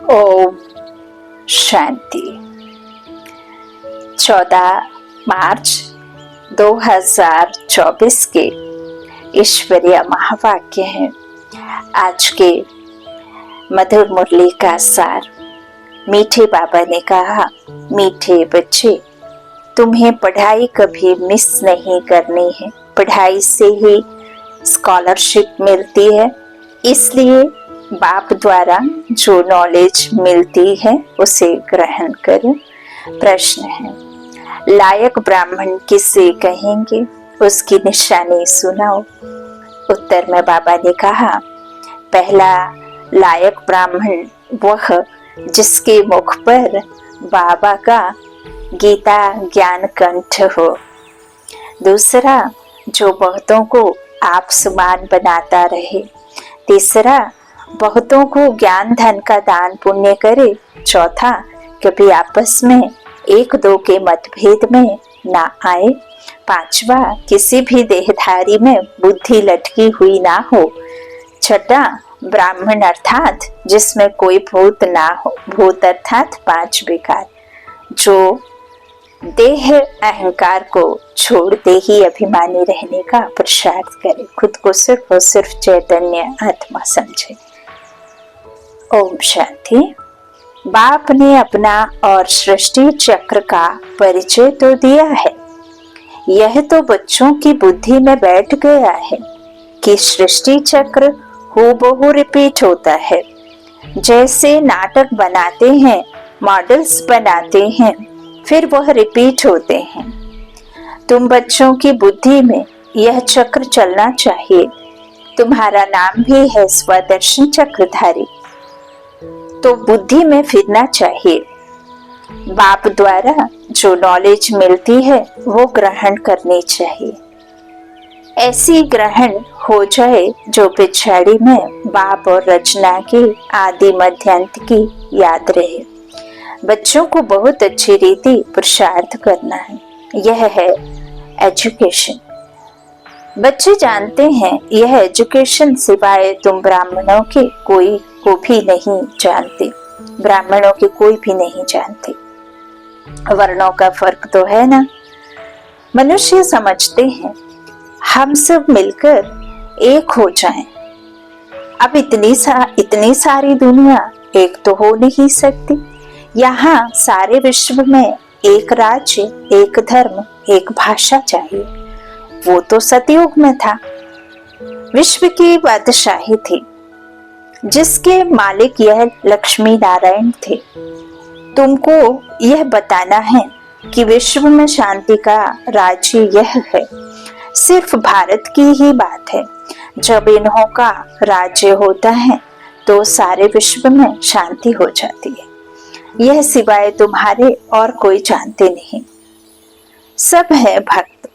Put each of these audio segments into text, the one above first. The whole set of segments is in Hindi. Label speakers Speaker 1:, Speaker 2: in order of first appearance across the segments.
Speaker 1: ओम शांति। 14 मार्च 2024 के ईश्वरीय महावाक्य हैं। आज के मधुर मुरली का सार। मीठे बाबा ने कहा, मीठे बच्चे, तुम्हें पढ़ाई कभी मिस नहीं करनी है। पढ़ाई से ही स्कॉलरशिप मिलती है, इसलिए बाप द्वारा जो नॉलेज मिलती है उसे ग्रहण करो। प्रश्न है, लायक ब्राह्मण किसे कहेंगे, उसकी निशानी सुनाओ। उत्तर में बाबा ने कहा, पहला लायक ब्राह्मण वह जिसके मुख पर बाबा का गीता ज्ञान कंठ हो। दूसरा, जो बहुतों को आप समान बनाता रहे। तीसरा, बहुतों को ज्ञान धन का दान पुण्य करे। चौथा, कभी आपस में एक दो के मतभेद में ना आए। पांचवा, किसी भी देहधारी में बुद्धि लटकी हुई ना हो। छठा, ब्राह्मण अर्थात जिसमें कोई भूत ना हो। भूत अर्थात 5 विकार, जो देह अहंकार को छोड़ दे ही अभिमानी रहने का पुरुषार्थ करे। खुद को सिर्फ और सिर्फ चैतन्य आत्मा समझे। ओम शांति। बाप ने अपना और सृष्टि चक्र का परिचय तो दिया है। यह तो बच्चों की बुद्धि में बैठ गया है कि सृष्टि चक्र हूबहू रिपीट होता है। जैसे नाटक बनाते हैं, मॉडल्स बनाते हैं, फिर वह रिपीट होते हैं। तुम बच्चों की बुद्धि में यह चक्र चलना चाहिए। तुम्हारा नाम भी है स्वदर्शन चक्रधारी, तो बुद्धि में फिरना चाहिए। बाप द्वारा जो नॉलेज मिलती है वो ग्रहण करनी चाहिए। ऐसी ग्रहण हो जाए जो पिछाड़ी में बाप और रचना की आदि मध्यांत की याद रहे। बच्चों को बहुत अच्छी रीति पुरुषार्थ करना है। यह है एजुकेशन। बच्चे जानते हैं यह एजुकेशन सिवाय तुम ब्राह्मणों के कोई को भी नहीं जानते। ब्राह्मणों के कोई भी नहीं जानते। वर्णों का फर्क तो है ना। मनुष्य समझते हैं हम सब मिलकर एक हो जाएं। अब इतनी सारी दुनिया एक तो हो नहीं सकती। यहाँ सारे विश्व में एक राज्य, एक धर्म, एक भाषा चाहिए। वो तो सतयुग में था। विश्व की बादशाही थी, जिसके मालिक यह लक्ष्मी नारायण थे। तुमको यह बताना है कि विश्व में शांति का राज्य यह है। सिर्फ भारत की ही बात है। जब इन्हों का राज्य होता है तो सारे विश्व में शांति हो जाती है। यह सिवाय तुम्हारे और कोई जानते नहीं। सब है भक्त।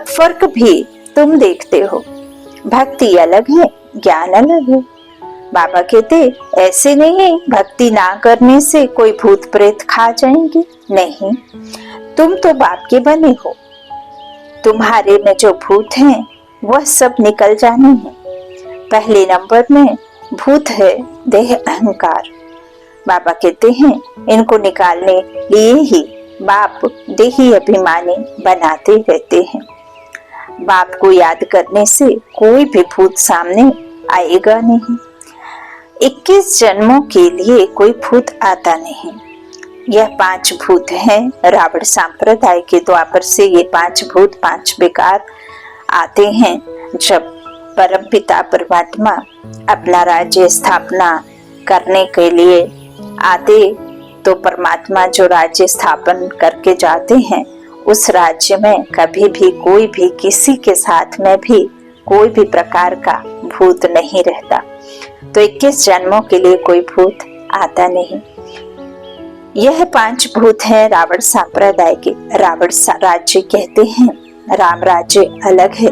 Speaker 1: फर्क भी तुम देखते हो। भक्ति अलग है, ज्ञान अलग है। बाबा कहते ऐसे नहीं भक्ति ना करने से कोई भूत प्रेत खा जाएंगे। नहीं, तुम तो बाप के बने हो। तुम्हारे में जो भूत हैं वह सब निकल जाने हैं। पहले नंबर में भूत है देह अहंकार। बाबा कहते हैं इनको निकालने लिए ही बाप देही अभिमानी बनाते रहते हैं। बाप को याद करने से कोई भी भूत सामने आएगा नहीं। 21 जन्मों के लिए कोई भूत आता नहीं। यह 5 भूत हैं। रावण संप्रदाय के द्वापर से ये 5 भूत, 5 विकार आते हैं। जब परमपिता परमात्मा अपना राज्य स्थापना करने के लिए आते तो परमात्मा जो राज्य स्थापन करके जाते हैं उस राज्य में कभी भी कोई भी किसी के साथ में भी कोई भी प्रकार का भूत नहीं रहता। तो 21 जन्मों के लिए कोई भूत आता नहीं। यह 5 भूत हैं रावण संप्रदाय के। रावण राज्य कहते हैं। राम राज्य अलग है,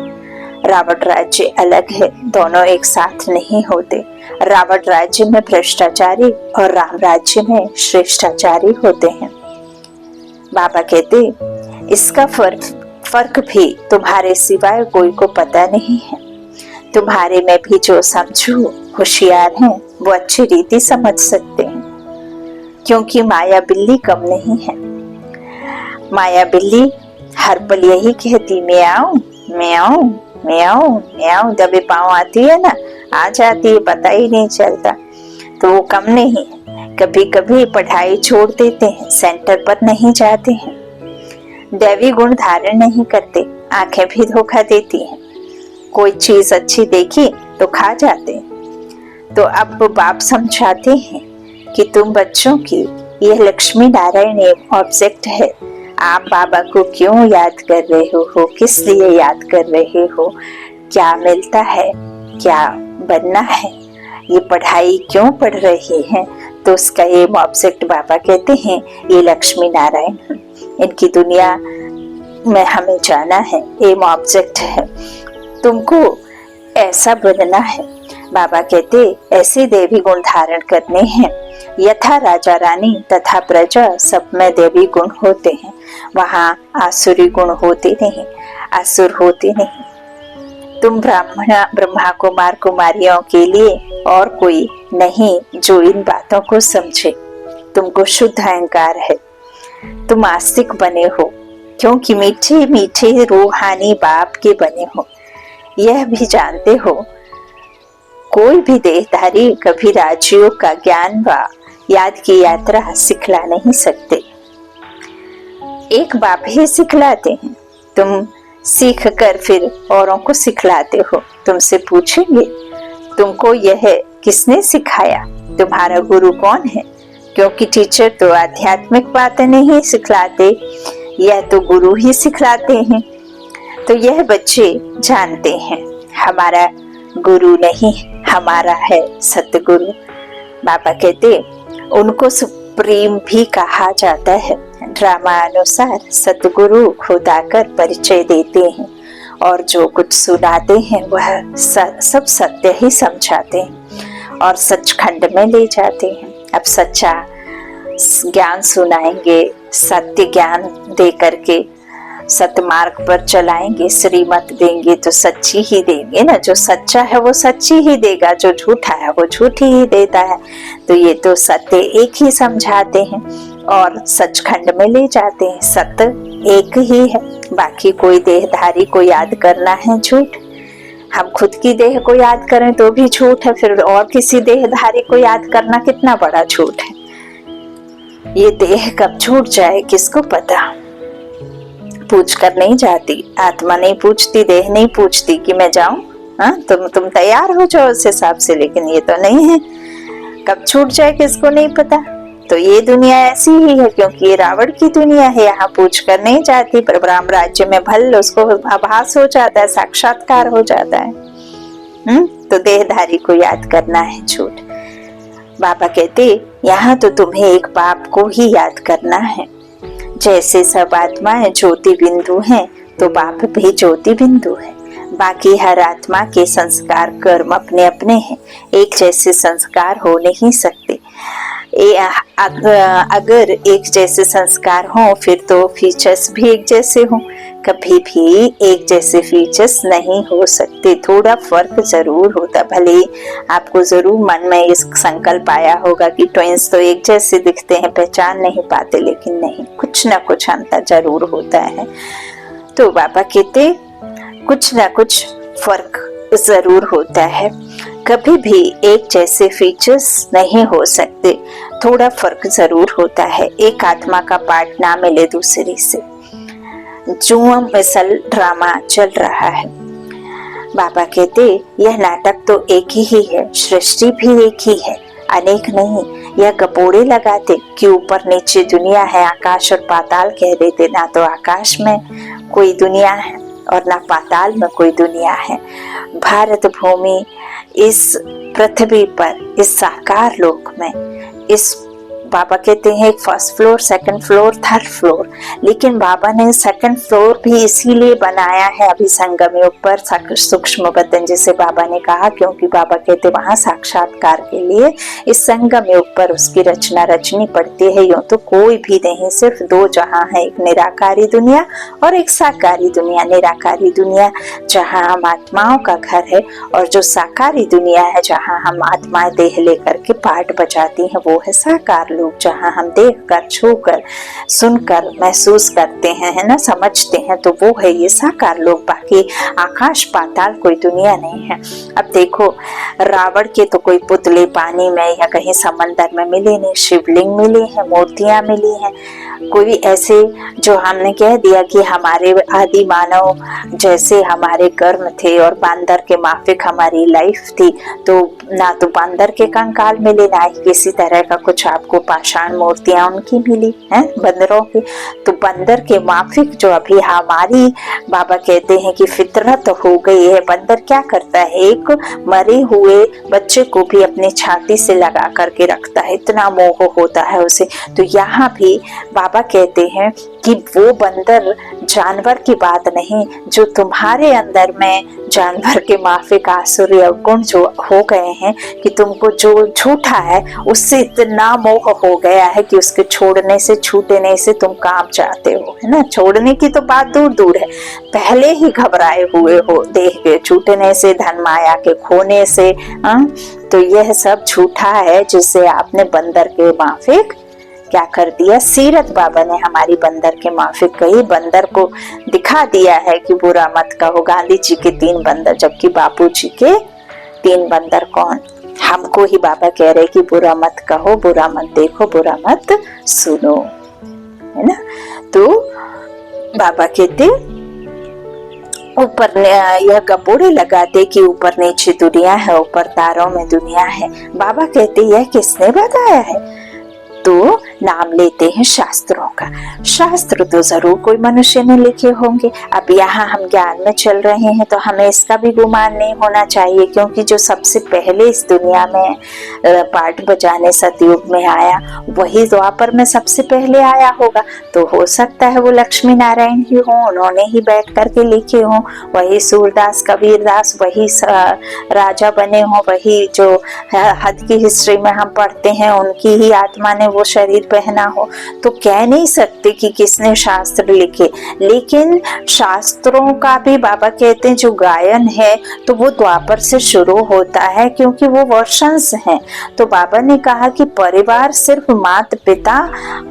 Speaker 1: रावण राज्य अलग है। दोनों एक साथ नहीं होते। रावण राज्य में भ्रष्टाचारी और राम राज्य में श्रेष्ठाचारी होते हैं। बाबा कहते इसका फर्क भी तुम्हारे सिवाय कोई को पता नहीं है। तुम्हारे में भी जो समझू होशियार हैं वो अच्छी रीति समझ सकते हैं, क्योंकि माया बिल्ली कम नहीं है। माया बिल्ली हर पल यही कहती म्याऊं म्याऊं म्याऊं म्याऊं, दबे पांव आती है ना, आ जाती है, पता ही नहीं चलता। तो वो कम नहीं है, कभी कभी पढ़ाई छोड़ देते हैं, सेंटर पर नहीं जाते हैं, दैवी गुण धारण नहीं करते, आंखें भी धोखा देती हैं, कोई चीज अच्छी देखी तो खा जाते हैं। तो अब बाप समझाते हैं कि तुम बच्चों की यह लक्ष्मी नारायण ऑब्जेक्ट है, आप बाबा को क्यों याद कर रहे हो, किस लिए याद कर रहे हो, क्या मिलता है, क्या बनना है, ये पढ़ाई क्यों पढ़ रहे हैं। तो उसका ये ऑब्जेक्ट बाबा कहते हैं ये लक्ष्मी नारायण, इनकी दुनिया में हमें जाना है, एम ऑब्जेक्ट है, तुमको ऐसा बनना है। बाबा कहते ऐसे देवी गुण धारण करने हैं, यथा राजा रानी तथा प्रजा सब में देवी गुण होते हैं, वहाँ आसुरी गुण होते नहीं, असुर होते नहीं। तुम ब्रह्मा कुमार कुमारियों के लिए और कोई नहीं जो इन बातों को समझे। तुमको शुद्ध अहंकार है, तुम आस्तिक बने हो, क्योंकि मीठे मीठे रूहानी बाप के बने हो। यह भी जानते हो कोई भी देहधारी कभी राजयोग का ज्ञान व याद की यात्रा सिखला नहीं सकते, एक बाप ही सिखलाते हैं। तुम सीख कर फिर औरों को सिखलाते हो। तुमसे पूछेंगे तुमको यह किसने सिखाया, तुम्हारा गुरु कौन है, क्योंकि टीचर तो आध्यात्मिक बातें नहीं सिखलाते, यह तो गुरु ही सिखलाते हैं। तो यह बच्चे जानते हैं हमारा गुरु नहीं, हमारा है सतगुरु। बाबा कहते उनको सुप्रीम भी कहा जाता है। ड्रामा अनुसार सतगुरु खुद आकर परिचय देते हैं और जो कुछ सुनाते हैं वह सब सत्य ही समझाते हैं और सचखंड में ले जाते हैं। अब सच्चा ज्ञान सुनाएंगे, सत्य ज्ञान दे करके सतमार्ग पर चलाएंगे, श्रीमत देंगे तो सच्ची ही देंगे ना, जो सच्चा है वो सच्ची ही देगा, जो झूठा है वो झूठी ही देता है। तो ये तो सत्य एक ही समझाते हैं और सचखंड में ले जाते हैं। सत्य एक ही है, बाकी कोई देहधारी को याद करना है झूठ। हम खुद की देह को याद करें तो भी झूठ है, फिर और किसी देहधारी को याद करना कितना बड़ा झूठ है। ये देह कब छूट जाए किसको पता। पूछ कर नहीं जाती, आत्मा नहीं पूछती, देह नहीं पूछती कि मैं जाऊं, हाँ तुम तैयार हो जाओ उस हिसाब से, लेकिन ये तो नहीं है, कब छूट जाए किसको नहीं पता। तो ये दुनिया ऐसी ही है, क्योंकि ये रावण की दुनिया है, यहाँ पूछ कर नहीं जाती, पर राम राज्य में भल उसको आभास हो जाता है, साक्षात्कार हो जाता है। तो देहधारी को याद करना है झूठ। बाबा कहते यहाँ तो तुम्हें एक बाप को ही याद करना है। जैसे सब आत्माएं ज्योति बिंदु हैं, तो बाप भी ज्योति बिंदु है। बाकी हर आत्मा के संस्कार कर्म अपने अपने हैं, एक जैसे संस्कार हो नहीं सकते। अगर एक जैसे संस्कार हो फिर तो फीचर्स भी एक जैसे हो, कभी भी एक जैसे फीचर्स नहीं हो सकते, थोड़ा फर्क जरूर होता। भले आपको जरूर मन में इस संकल्प आया होगा कि ट्विंस तो एक जैसे दिखते हैं, पहचान नहीं पाते, लेकिन नहीं, कुछ ना कुछ अंतर जरूर होता है। तो बाबा कहते कुछ ना कुछ फर्क जरूर होता है, कभी भी एक जैसे फीचर्स नहीं हो सकते, थोड़ा फर्क जरूर होता है। एक आत्मा का पार्ट ना मिले दूसरी से, जुआ मिसल ड्रामा चल रहा है। बाबा कहते यह नाटक तो एक ही है, सृष्टि भी एक ही है, अनेक नहीं। यह गपोड़े लगाते कि ऊपर नीचे दुनिया है, आकाश और पाताल कह देते, ना तो आकाश में कोई दुनिया है और ना पाताल में कोई दुनिया है। भारत भूमि इस पृथ्वी पर, इस साकार लोक में, इस बाबा कहते हैं एक first floor, second floor, third floor, लेकिन बाबा ने सेकंड फ्लोर भी इसीलिए बनाया है अभी संगम युग पर, सूक्ष्म बदन जिसे बाबा ने कहा, क्योंकि बाबा कहते वहां साक्षात्कार के लिए इस संगम युग पर उसकी रचना रचनी पड़ती है। यूं तो कोई भी नहीं, सिर्फ दो जहां है, एक निराकारी दुनिया और एक साकारी दुनिया। निराकारी दुनिया जहां हम आत्माओं का घर है, और जो साकारी दुनिया है जहां हम आत्माएं देह लेकर के पाठ बजाती हैं, वो है साकार लोग, जहां हम देख कर, छू कर, सुनकर, महसूस करते हैं, है ना, समझते हैं, तो वो है ये साकार लोग। बाकी आकाश पाताल कोई दुनिया नहीं है। अब देखो, रावण के तो कोई पुतले पानी में या कहीं समंदर में मिले नहीं, शिवलिंग मिले हैं, मूर्तियां मिली हैं, कोई ऐसे जो हमने कह दिया कि हमारे आदि मानव जैसे हमारे कर्म थे और बांदर के माफिक हमारी लाइफ थी, तो ना तो बांदर के कंकाल मिले, ना ही किसी तरह का कुछ आपको पाषाण मूर्तियां उनकी मिली हैं बंदरों की। तो बंदर के माफिक जो अभी हमारी बाबा कहते हैं कि फितरत हो गई है। बंदर क्या करता है, एक मरे हुए बच्चे को भी अपनी छाती से लगा करके रखता है, इतना मोह होता है उसे। तो यहाँ भी बाबा कहते हैं कि वो बंदर जानवर की बात नहीं, जो तुम्हारे अंदर में जानवर के माफिक आसुरी अवगुण जो हो गए हैं, कि तुमको जो झूठा है उससे इतना मोह हो गया है कि उसके छोड़ने से, छूटने से तुम कांप जाते हो, है ना। छोड़ने की तो बात दूर दूर है, पहले ही घबराए हुए हो देह के छूटने से, धन माया के खोने से। तो यह सब झूठा है जिससे आपने बंदर के माफिक क्या कर दिया। सीरत बाबा ने हमारी बंदर के माफिक कही, बंदर को दिखा दिया है कि बुरा मत कहो। गांधी जी के 3 बंदर, जबकि बापू जी के 3 बंदर कौन, हमको ही बाबा कह रहे कि बुरा मत कहो, बुरा मत देखो, बुरा मत सुनो, है ना। तो बाबा कहते ऊपर यह कपोड़े लगाते कि ऊपर नीचे दुनिया है, ऊपर तारों में दुनिया है। बाबा कहते यह किसने बताया है, तो नाम लेते हैं शास्त्रों का। शास्त्र तो जरूर कोई मनुष्य ने लिखे होंगे। अब यहाँ हम ज्ञान में चल रहे हैं तो हमें इसका भी गुमान नहीं होना चाहिए, क्योंकि जो सबसे पहले इस दुनिया में पाठ बजाने सतयुग में आया, वही द्वापर में सबसे पहले आया होगा। तो हो सकता है वो लक्ष्मी नारायण ही हो, उन्होंने ही बैठ करके लिखे हो, वही सूरदास कबीरदास वही राजा बने हो, वही जो हद की हिस्ट्री में हम पढ़ते हैं उनकी ही आत्मा ने वो शरीर पहना हो। तो कह नहीं सकते कि किसने शास्त्र लिखे, लेकिन शास्त्रों का भी बाबा कहते हैं जो गायन है तो वो द्वापर से शुरू होता है, क्योंकि वो वर्षंस हैं। तो बाबा ने कहा कि परिवार सिर्फ माता पिता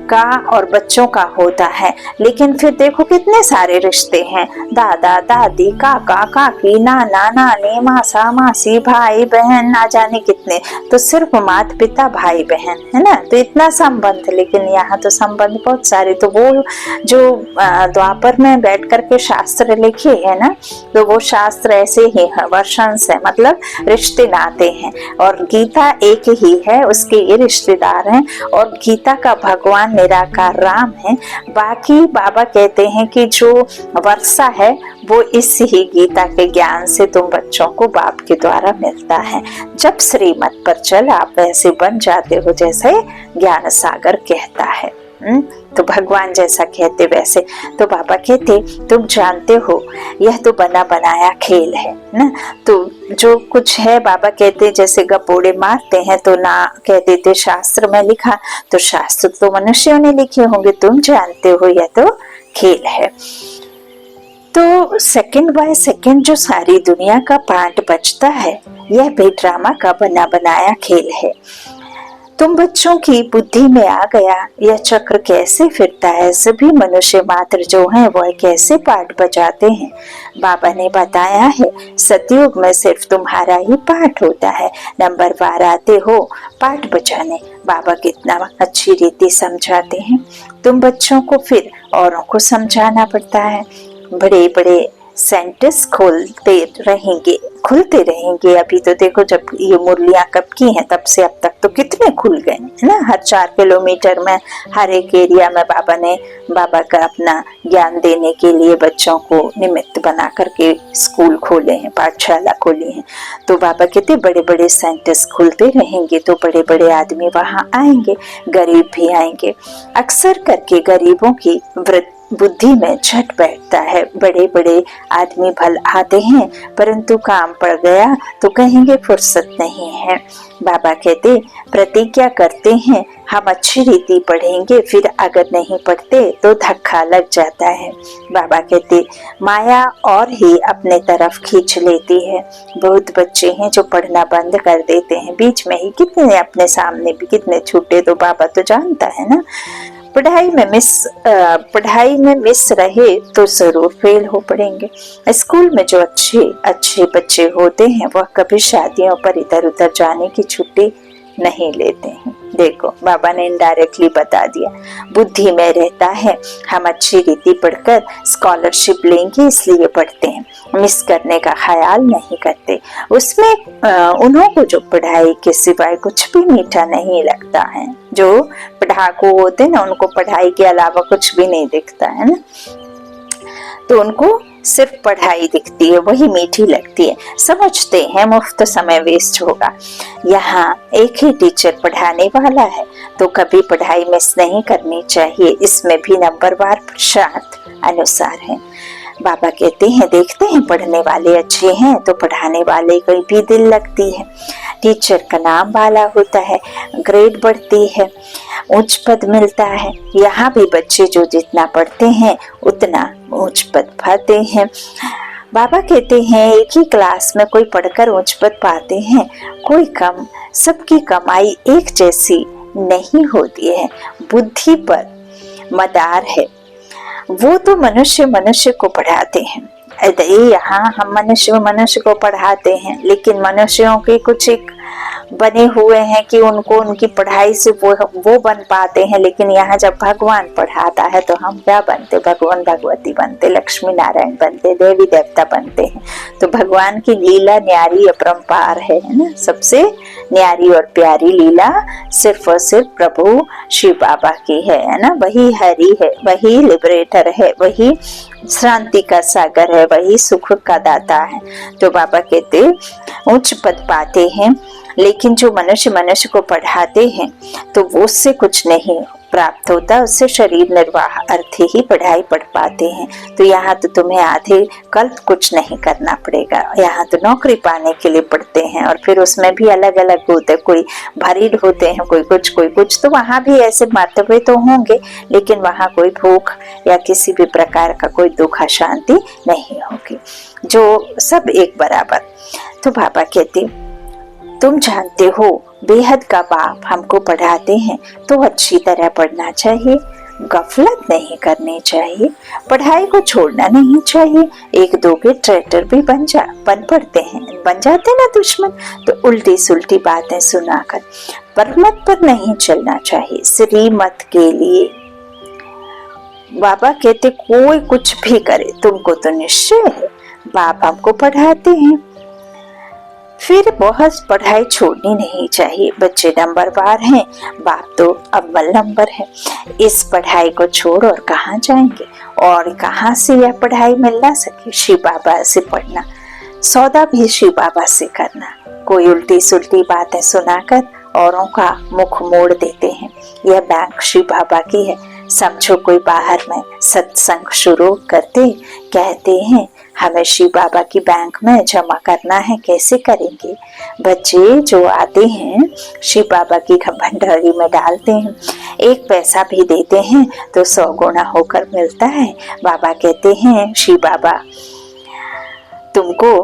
Speaker 1: का और बच्चों का होता है, लेकिन फिर देखो कितने सारे रिश्ते हैं, दादा दादी, काका काकी, नाना नानी, मासा मासी, भाई बहन, ना जाने कितने। तो सिर्फ माता पिता भाई बहन, है ना, तो इतना संबंध। लेकिन यहाँ तो संबंध बहुत सारे। तो वो जो द्वापर में बैठ करके शास्त्र लिखे है ना, तो वो शास्त्र ऐसे ही है, वर्षंस है, मतलब रिश्ते नाते हैं। और गीता एक ही है, उसके ये रिश्तेदार हैं, और गीता का भगवान निराकार राम है। बाकी बाबा कहते हैं कि जो वर्षा है वो इस ही गीता के ज्ञान से तुम बच्चों को बाप के द्वारा मिलता है। जब श्रीमत पर चल आप वैसे बन जाते हो जैसे ज्ञान सागर कहता है। तो भगवान जैसा कहते वैसे। तो बाबा कहते तुम जानते हो यह तो बना बनाया खेल है ना। तो जो कुछ है बाबा कहते जैसे गपोड़े मारते हैं, तो ना कहते थे शास्त्र में लिखा, तो शास्त्र तो मनुष्यों ने लिखे होंगे, तुम जानते हो यह तो खेल है। तो सेकंड बाय सेकंड जो सारी दुनिया का पाठ बचता है, यह भी ड्रामा का बना बनाया खेल है। तुम बच्चों की बुद्धि में आ गया यह चक्र कैसे फिरता है, सभी मनुष्य मात्र जो हैं वह कैसे पाठ बजाते हैं। बाबा ने बताया है सतयुग में सिर्फ तुम्हारा ही पाठ होता है, नंबर 12 आते हो पाठ बजाने। बाबा कितना अच्छी रीति समझाते हैं। तुम बच्चों को फिर औरों को समझाना पड़ता है। बड़े बड़े सेंटेंस खुलते रहेंगे। अभी तो देखो, जब ये मुरलियां कब की हैं तब से अब तक तो कितने खुल गए है ना। हर 4 किलोमीटर में, हर एक एरिया में बाबा का अपना ज्ञान देने के लिए बच्चों को निमित्त बना करके स्कूल खोले हैं, पाठशाला खोली है। तो बाबा कहते बड़े बड़े सेंटेंस खुलते रहेंगे तो बड़े बड़े आदमी वहां आएंगे, गरीब भी आएंगे। अक्सर करके गरीबों की बुद्धि में झट बैठता है, बड़े बड़े आदमी भल आते हैं परंतु काम पड़ गया तो कहेंगे फुर्सत नहीं है। बाबा कहते प्रतिज्ञा करते हैं हम अच्छी रीति पढ़ेंगे, फिर अगर नहीं पढ़ते तो धक्का लग जाता है। बाबा कहते माया और ही अपने तरफ खींच लेती है। बहुत बच्चे हैं जो पढ़ना बंद कर देते हैं बीच में ही, कितने अपने सामने भी कितने छूटे तो बाबा तो जानता है ना। पढ़ाई में मिस रहे तो जरूर फेल हो पड़ेंगे। स्कूल में जो अच्छे बच्चे होते हैं वह कभी शादियों पर इधर उधर जाने की छुट्टी नहीं लेते हैं। देखो, बाबा ने इनडायरेक्टली बता दिया, बुद्धि में रहता है हम अच्छी रीति पढ़कर स्कॉलरशिप लेंगे इसलिए पढ़ते हैं, मिस करने का ख्याल नहीं करते। उसमें उन्हों को जो पढ़ाई के सिवाय कुछ भी मीठा नहीं लगता है। जो पढ़ाकू होते हैं ना, उनको पढ़ाई के अलावा कुछ भी नहीं दिखता है ना, तो उनको सिर्फ पढ़ाई दिखती है, वही मीठी लगती है। समझते हैं मुफ्त समय वेस्ट होगा। यहाँ एक ही टीचर पढ़ाने वाला है तो कभी पढ़ाई मिस नहीं करनी चाहिए। इसमें भी नंबरवार पुरुषार्थ अनुसार है। बाबा कहते हैं देखते हैं पढ़ने वाले अच्छे हैं तो पढ़ाने वाले की भी दिल लगती है। टीचर का नाम वाला होता है, ग्रेड बढ़ती है, उच्च पद मिलता है। यहाँ भी बच्चे जो जितना पढ़ते हैं उतना उच्च पद पाते हैं। बाबा कहते हैं एक ही क्लास में कोई पढ़कर उच्च पद पाते हैं, कोई कम। सबकी कमाई एक जैसी नहीं होती है। बुद्धि पर मदार है, वो तो मनुष्य को पढ़ाते हैं। यहाँ हम मनुष्य को पढ़ाते हैं, लेकिन मनुष्यों के कुछ एक बने हुए हैं कि उनको उनकी पढ़ाई से वो बन पाते हैं। लेकिन यहाँ जब भगवान पढ़ाता है तो हम क्या बनते, भगवान भगवती बनते, लक्ष्मी नारायण बनते, देवी देवता बनते हैं। तो भगवान की लीला न्यारी अपरंपार है ना। सबसे न्यारी और प्यारी लीला सिर्फ और सिर्फ प्रभु शिव बाबा की है ना। वही हरि है, वही लिबरेटर है, वही शांति का सागर है, वही सुख का दाता है। तो बाबा कहते उच्च पद पाते हैं, लेकिन जो मनुष्य को पढ़ाते हैं तो वो उससे कुछ नहीं प्राप्त होता, उससे शरीर निर्वाह अर्थ ही पढ़ाई पढ़ पाते हैं। तो यहाँ तो तुम्हें आधे कल्प कुछ नहीं करना पड़ेगा। यहाँ तो नौकरी पाने के लिए पढ़ते हैं और फिर उसमें भी अलग अलग होते, कोई भरीड होते हैं, कोई कुछ। तो वहाँ भी ऐसे मर्तबे तो होंगे, लेकिन वहाँ कोई भूख या किसी भी प्रकार का कोई दुख अशांति नहीं होगी, जो सब एक बराबर। तो बाबा कहते तुम जानते हो बेहद का बाप हमको पढ़ाते हैं तो अच्छी तरह पढ़ना चाहिए, गफलत नहीं करनी चाहिए, पढ़ाई को छोड़ना नहीं चाहिए। एक दो के ट्रैक्टर भी बन जाते ना दुश्मन, तो उल्टी सुल्टी बातें सुनाकर परमत पर नहीं चलना चाहिए, श्रीमत के लिए। बाबा कहते कोई कुछ भी करे तुमको तो निश्चय है बाप हमको पढ़ाते हैं, फिर बहुत पढ़ाई छोड़नी नहीं चाहिए। बच्चे नंबरवार हैं, बाप तो अव्वल नंबर है। इस पढ़ाई को छोड़ और कहाँ जाएंगे, और कहाँ से यह पढ़ाई मिल ना सके। शिव बाबा से पढ़ना, सौदा भी शिव बाबा से करना। कोई उल्टी सुल्टी बातें सुनाकर औरों का मुख मोड़ देते हैं। यह बैंक शिव बाबा की है। समझो कोई बाहर में सत्संग शुरू करते कहते हैं हमें शिव बाबा की बैंक में जमा करना है, कैसे करेंगे। बच्चे जो आते हैं शिव बाबा की भंडारी में डालते हैं, 1 पैसा भी देते हैं तो 100 गुना होकर मिलता है। बाबा कहते हैं शिव बाबा तुमको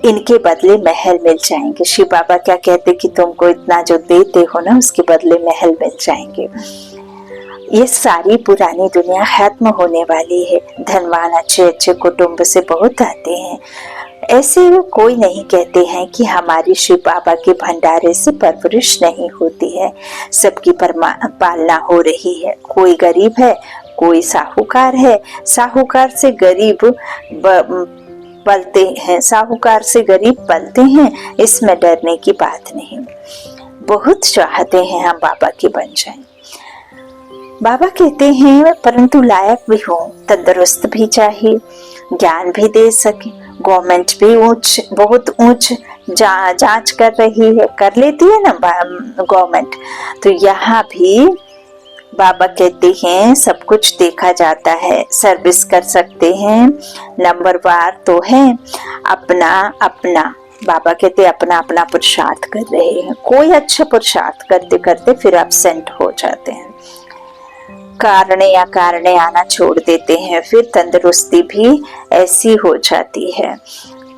Speaker 1: इनके बदले महल मिल जाएंगे। शिव बाबा क्या कहते कि तुमको इतना जो देते हो ना उसके बदले महल मिल जाएंगे। ये सारी पुरानी दुनिया खत्म होने वाली है। धनवान अच्छे कुटुंब से बहुत आते हैं। ऐसे कोई नहीं कहते हैं कि हमारी शिव बाबा के भंडारे से परवरिश नहीं होती है। सबकी पालना हो रही है। कोई गरीब है, कोई साहूकार है, साहूकार से गरीब पलते हैं, साहूकार से गरीब पलते हैं, इसमें डरने की बात नहीं। बहुत चाहते हैं हम बाबा के बन जाएं। बाबा कहते हैं परंतु लायक भी हो, तंदुरुस्त भी चाहिए, ज्ञान भी दे सके। गवर्नमेंट भी बहुत ऊंच जांच कर रही है, कर लेती है ना गवर्नमेंट, तो यहाँ भी बाबा कहते हैं सब कुछ देखा जाता है, सर्विस कर सकते हैं, नंबरवार तो है। अपना अपना बाबा कहते अपना अपना पुरुषार्थ कर रहे हैं। कोई अच्छा पुरुषार्थ करते करते फिर एब्सेंट हो जाते हैं, कारणे या कारणे आना छोड़ देते हैं, फिर तंदुरुस्ती भी ऐसी हो जाती है।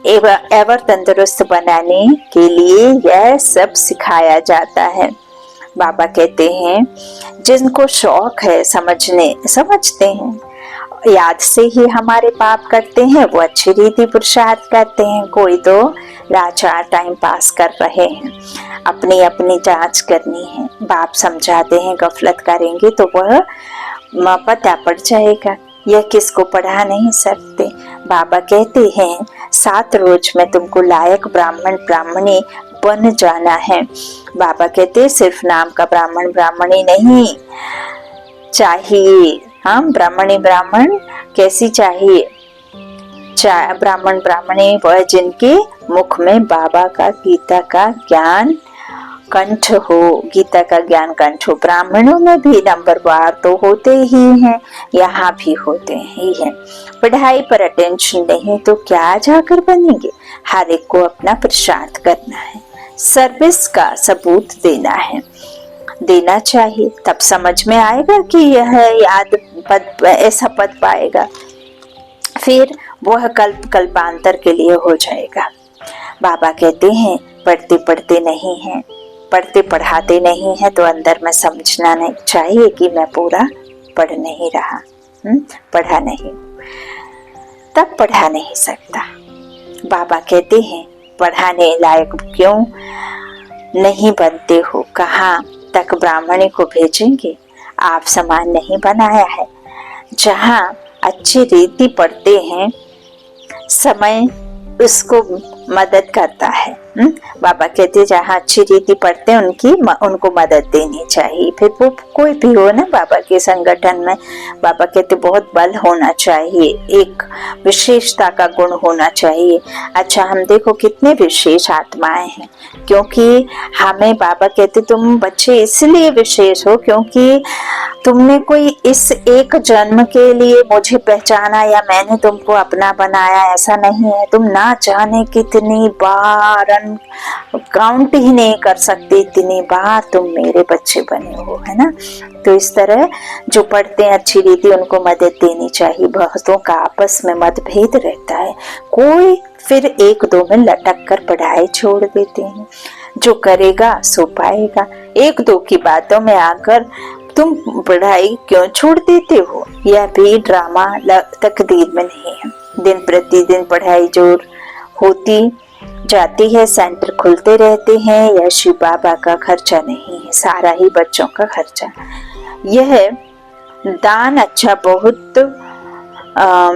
Speaker 1: एवर तंदुरुस्त बनाने के लिए यह सब सिखाया जाता है। बाबा कहते हैं जिनको शौक है समझते हैं, याद से ही हमारे पाप करते हैं, वो अच्छी रीति पुरुषार्थ करते हैं। कोई तो लाचार टाइम पास कर रहे हैं, अपनी अपनी जांच करनी है। बाप समझाते हैं गफलत करेंगे तो वह पता पड़ जाएगा, यह किसको पढ़ा नहीं सकते। बाबा कहते हैं 7 रोज में तुमको लायक ब्राह्मण ब्राह्मणी बन जाना है। बाबा कहते सिर्फ नाम का ब्राह्मण ब्राह्मणी नहीं चाहिए। हम ब्राह्मण कैसी चाहिए? ब्राह्मण ब्राह्मणी वह जिनके मुख में बाबा का गीता का ज्ञान कंठ हो, गीता का ज्ञान कंठ हो। ब्राह्मणों में भी नंबरवार तो होते ही हैं, यहाँ भी होते ही हैं। पढ़ाई पर अटेंशन नहीं तो क्या जाकर बनेंगे। हर एक को अपना पुरुषार्थ करना है, सर्विस का सबूत देना चाहिए, तब समझ में आएगा कि यह याद पद ऐसा पद पाएगा, फिर वह कल्पांतर के लिए हो जाएगा। बाबा कहते हैं पढ़ते पढ़ाते नहीं है तो अंदर में समझना नहीं चाहिए कि मैं पूरा पढ़ नहीं रहा, पढ़ा नहीं, तब पढ़ा नहीं सकता। बाबा कहते हैं पढ़ाने लायक क्यों नहीं बनते हो, कहाँ तक ब्राह्मणी को भेजेंगे, आप समान नहीं बनाया है। जहाँ अच्छी रीति पढ़ते हैं समय उसको मदद करता है। बाबा कहते जहाँ अच्छी रीति पढ़ते हैं उनको मदद देनी चाहिए। फिर वो कोई भी हो ना बाबा के संगठन में, बाबा कहते बहुत बल होना चाहिए, एक विशेषता का गुण होना चाहिए। अच्छा हम देखो कितने विशेष आत्माएं हैं, क्योंकि हमें बाबा कहते तुम बच्चे इसलिए विशेष हो क्योंकि तुमने कोई इस एक जन्म के लिए मुझे पहचाना या मैंने तुमको अपना बनाया, ऐसा नहीं है। तुम ना जाने कितनी बार काउंट ही नहीं कर सकते, इतनी बार तुम मेरे बच्चे बने हो, है ना। तो इस तरह जो पढ़ते हैं अच्छी रीति उनको मदद देनी चाहिए। बहुतों का आपस में मतभेद रहता है, कोई फिर 1-2 में लटक कर पढ़ाई छोड़ देते हैं। जो करेगा सो पाएगा। 1-2 की बातों में आकर तुम पढ़ाई क्यों छोड़ देते हो, यह भी ड्रामा तकदीर में नहीं है। दिन प्रतिदिन पढ़ाई जोर होती जाती है, सेंटर खुलते रहते हैं। यह शिव बाबा का खर्चा नहीं है, सारा ही बच्चों का खर्चा। यह दान अच्छा बहुत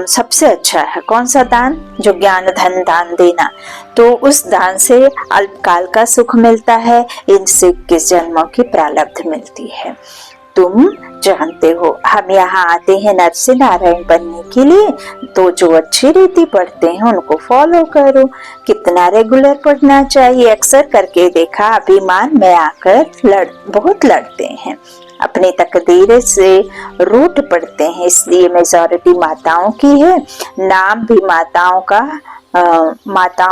Speaker 1: सबसे अच्छा है। कौन सा दान? जो ज्ञान धन दान देना, तो उस दान से अल्पकाल का सुख मिलता है, इनसे 21 जन्मों की प्रारब्ध मिलती है। तुम जानते हो हम यहाँ आते हैं नर से नारायण बनने के लिए, तो जो अच्छी रीति पढ़ते हैं उनको फॉलो करो। कितना रेगुलर पढ़ना चाहिए, अक्सर करके देखा अभिमान में आकर बहुत लड़ते हैं, अपनी तकदीर से रूठ पड़ते हैं। इसलिए मेजॉरिटी माताओं की है, नाम भी माताओं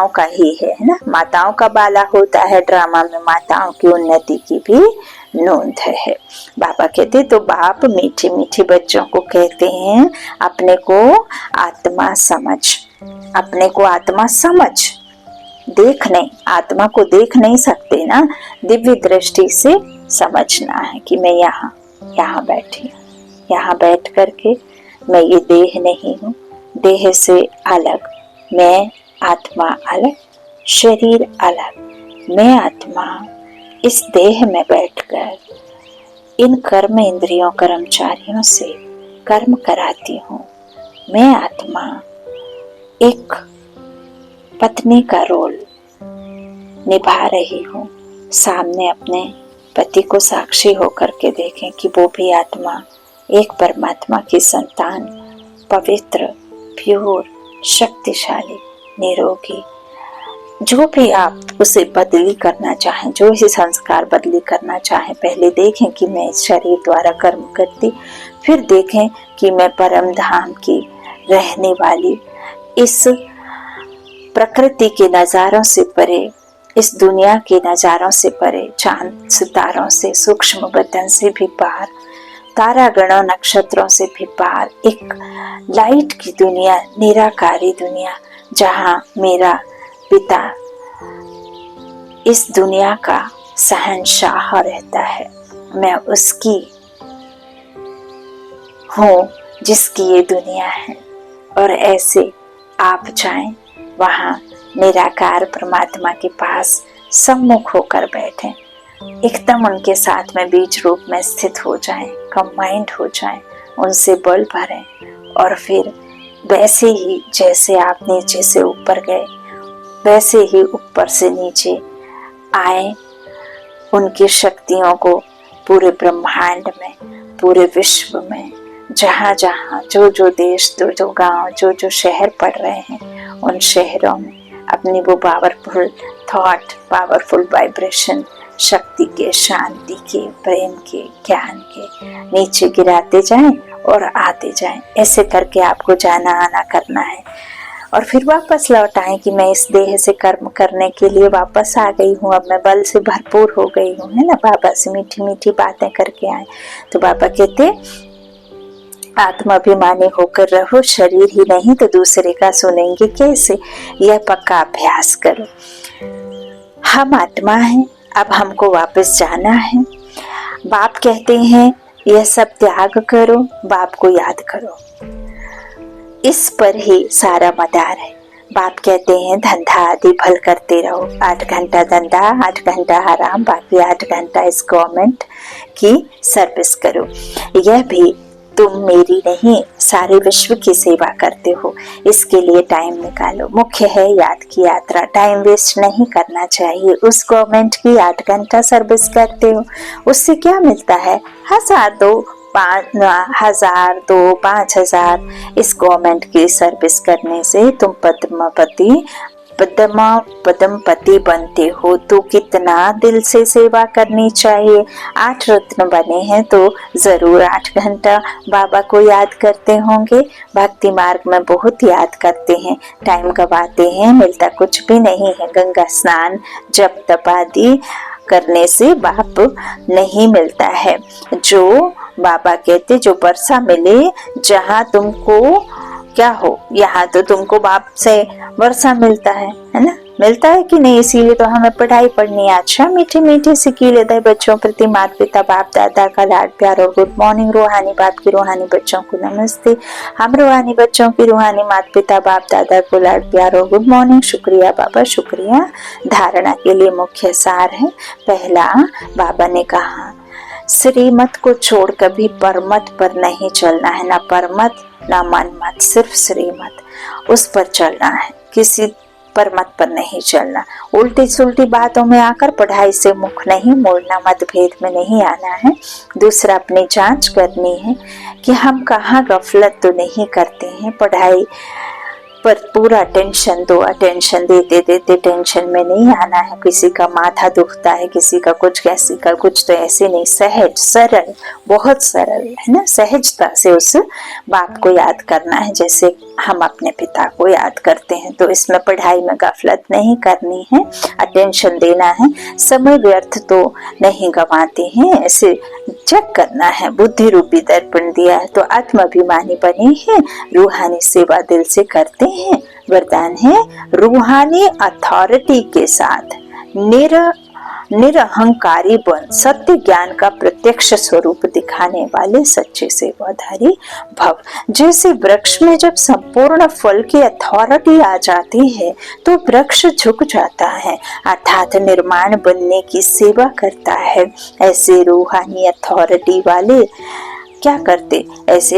Speaker 1: का ही है ना। माताओं का बाला होता है ड्रामा में, माताओं की उन्नति की भी नोंद है। बाबा कहते तो बाप मीठे मीठे बच्चों को कहते हैं अपने को आत्मा समझ, अपने को आत्मा समझ। देख नहीं, आत्मा को देख नहीं सकते ना, दिव्य दृष्टि से समझना है कि मैं यहाँ बैठी हूँ, यहाँ बैठ करके मैं ये देह नहीं हूँ, देह से अलग मैं, आत्मा अलग, शरीर अलग। मैं आत्मा इस देह में बैठकर इन कर्म इंद्रियों कर्मचारियों से कर्म कराती हूँ। मैं आत्मा एक पत्नी का रोल निभा रही हूँ, सामने अपने पति को साक्षी होकर के देखें कि वो भी आत्मा, एक परमात्मा की संतान, पवित्र, प्योर, शक्तिशाली, निरोगी, जो भी आप उसे बदली करना चाहें, जो भी संस्कार बदली करना चाहें, पहले देखें कि मैं इस शरीर द्वारा कर्म करती, फिर देखें कि मैं परम धाम की रहने वाली, इस प्रकृति के नजारों से परे, इस दुनिया के नजारों से परे, चांद सितारों से, सूक्ष्म बदन से भी पार, तारा गणों नक्षत्रों से भी पार, एक लाइट की दुनिया, निराकारी दुनिया, जहां मेरा पिता इस दुनिया का शहंशाह रहता है। मैं उसकी हूँ जिसकी ये दुनिया है। और ऐसे आप जाएं वहां निराकार परमात्मा के पास सम्मुख होकर बैठें, एकदम उनके साथ में बीज रूप में स्थित हो जाएं, कंबाइंड हो जाएं, उनसे बल भरें और फिर वैसे ही जैसे आप नीचे से ऊपर गए वैसे ही ऊपर से नीचे आए, उनकी शक्तियों को पूरे ब्रह्मांड में, पूरे विश्व में, जहाँ जहाँ जो जो देश, जो जो गांव, जो जो शहर पड़ रहे हैं, उन शहरों में अपनी वो पावरफुल थॉट, पावरफुल वाइब्रेशन, शक्ति के, शांति के, प्रेम के, ज्ञान के नीचे गिराते जाएं और आते जाएं। ऐसे करके आपको जाना आना करना है और फिर वापस लौट आए कि मैं इस देह से कर्म करने के लिए वापस आ गई हूँ, अब मैं बल से भरपूर हो गई हूँ, है ना। बाबा से मीठी मीठी बातें करके आए तो बाबा कहते आत्माभिमानी होकर रहो, शरीर ही नहीं तो दूसरे का सुनेंगे कैसे, यह पक्का अभ्यास करो। हम आत्मा हैं, अब हमको वापस जाना है। बाप कहते हैं यह सब त्याग करो, बाप को याद करो, इस पर ही सारा मदार है। बाप कहते हैं धंधा आदि भल करते रहो, 8 घंटा धंधा, 8 घंटा आराम, बाकी 8 घंटा इस गवर्नमेंट की सर्विस करो। यह भी तुम मेरी नहीं, सारे विश्व की सेवा करते हो, इसके लिए टाइम निकालो। मुख्य है याद की यात्रा, टाइम वेस्ट नहीं करना चाहिए। उस गवर्नमेंट की 8 घंटा सर्विस करते हो, उससे क्या मिलता है? 1000 दो, 5000 दो, 5000। इस गवर्नमेंट की सर्विस करने से तुम पद्मपति बनते हो, तो कितना दिल से सेवा करनी चाहिए। 8 रत्न बने हैं तो जरूर 8 घंटा बाबा को याद करते होंगे। भक्ति मार्ग में बहुत याद करते हैं, टाइम गवाते हैं, मिलता कुछ भी नहीं है। गंगा स्नान, जप तप आदि करने से बाप नहीं मिलता है। जो बाबा कहते जो वर्षा मिले, जहाँ तुमको क्या हो, यहाँ तो तुमको बाप से वर्षा मिलता है ना, मिलता है कि नहीं। इसीलिए तो हमें पढ़ाई पढ़नी है। अच्छा मीठे मीठे सिखी लेते हैं बच्चों प्रति माता पिता बाप दादा का लाड प्यार और गुड मॉर्निंग। रूहानी बाप की रूहानी बच्चों को नमस्ते। हम रूहानी बच्चों की रूहानी माता पिता बाप दादा को लाड प्यार और गुड मॉर्निंग। शुक्रिया बाबा, शुक्रिया। धारणा के लिए मुख्य सार है। पहला, बाबा ने कहा श्रीमत को छोड़ कभी परमत पर नहीं चलना है, ना परमत ना मनमत, सिर्फ श्रीमत, उस पर चलना है, किसी परमत पर नहीं चलना। उल्टी सुल्टी बातों में आकर पढ़ाई से मुख नहीं मोड़ना, मतभेद में नहीं आना है। दूसरा, अपनी जांच करनी है कि हम कहाँ गफलत तो नहीं करते हैं। पढ़ाई पर पूरा अटेंशन दो, अटेंशन देते देते टेंशन में नहीं आना है। किसी का माथा दुखता है, किसी का कुछ, किसी का कुछ, तो ऐसे नहीं, सहज सरल, बहुत सरल है ना, सहजता से उस बाप को याद करना है जैसे हम अपने पिता को याद करते हैं। तो इसमें पढ़ाई में गफलत नहीं करनी है, अटेंशन देना है, समय व्यर्थ तो नहीं गंवाते हैं, ऐसे चेक करना है। बुद्धि रूपी दर्पण दिया है तो आत्माभिमानी बने हैं, रूहानी सेवा दिल से करते हैं। वरदान है रूहानी अथॉरिटी के साथ निरहंकारी बन सत्य ज्ञान का प्रत्यक्ष स्वरूप दिखाने वाले सच्चे सेवाधारी भव। जैसे वृक्ष में जब संपूर्ण फल की अथॉरिटी आ जाती है तो वृक्ष झुक जाता है, अर्थात निर्माण बनने की सेवा करता है। ऐसे रूहानी अथॉरिटी वाले क्या करते? ऐसे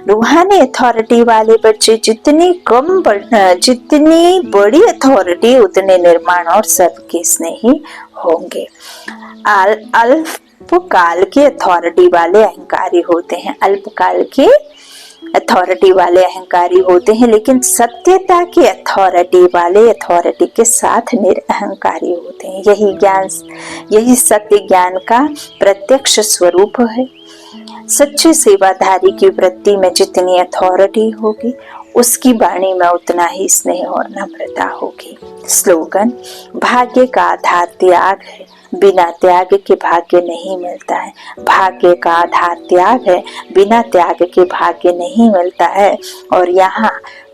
Speaker 1: रूहानी अथॉरिटी वाले बच्चे जितनी बड़ी अथॉरिटी उतने निर्माण और सबके स्नेही होंगे। अल्पकाल के अथॉरिटी वाले अहंकारी होते हैं, अल्पकाल के अथॉरिटी वाले अहंकारी होते हैं, लेकिन सत्यता के अथॉरिटी वाले अथॉरिटी के साथ निरअहंकारी होते हैं। यही सत्य ज्ञान का प्रत्यक्ष स्वरूप है। सच्चे सेवाधारी की वृत्ति में जितनी अथॉरिटी होगी, उसकी वाणी में उतना ही स्नेह और नम्रता होगी। स्लोगन: भाग्य का आधार त्याग है, बिना त्याग के भाग्य नहीं मिलता है। भाग्य का आधार त्याग है, बिना त्याग के भाग्य नहीं मिलता है। और यहाँ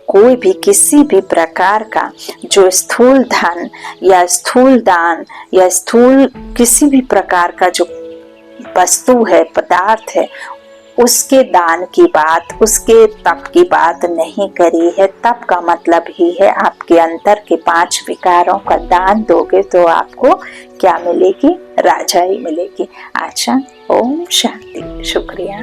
Speaker 1: कोई भी किसी भी प्रकार का जो स्थूल धन या स्थूल दान या स्थूल किसी भी प्रकार का जो वस्तु है, पदार्थ है, उसके दान की बात, उसके तप की बात नहीं करी है। तप का मतलब ही है आपके अंतर के 5 विकारों का दान दोगे तो आपको क्या मिलेगी? राजाई मिलेगी। अच्छा, ओम शांति। शुक्रिया।